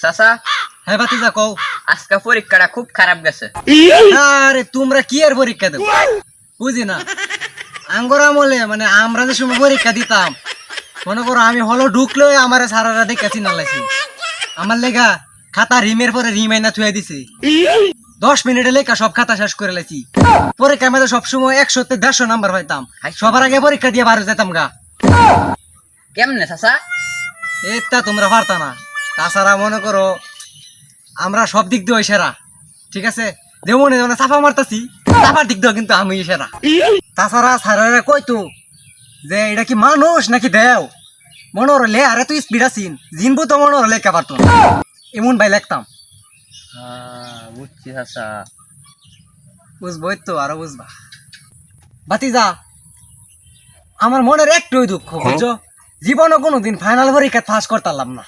চাচা, হ্যাঁ ভাতিজা কও। আজকে পরীক্ষাটা খুব খারাপ গেছে। আরে তোমরা কি আর পরীক্ষা দেবো বুঝি না। আঙ্গর আমলে মানে আমরা যে সময় পরীক্ষা দিতাম, মনে করো আমি হলো ঢুকলেও আমার সারারা দেখে চিনা লাগছি। আমার লেগা খাতা রিমের পরে রিম আইনা থুয়ে দিছে। 10 মিনিটে লেখা সব খাতা শেষ করে লাইছি। পরীক্ষা মধ্যে সবসময় 100-150 নাম্বার পাইতাম। সবার আগে পরীক্ষা দিয়ে বারো যেতাম গা। কেমনে চাচা? এটা তোমরা পারতা না। তাছাড়া মনে করো আমরা সব দিক দিয়ে সেরা, ঠিক আছে। যেমন চাপা মারতাছি, চাপার দিক দিয়েও কিন্তু আমি সেরা। তাছাড়া স্যারেরা কইতো যে এটা কি মানুষ নাকি দেও, মনে হলো লে আরে তুই স্পিড আছিস জিনবু তো মনে হলো লেখা পারতো না। এমন ভাই লিখতাম। বুঝছি চাচা। বুঝবোই তো, আরো বুঝবা। ভাতিজা, আমার মনের একটুই দুঃখ বুঝছো, জীবনে কোনোদিন ফাইনাল পরীক্ষা পাস করতাম না।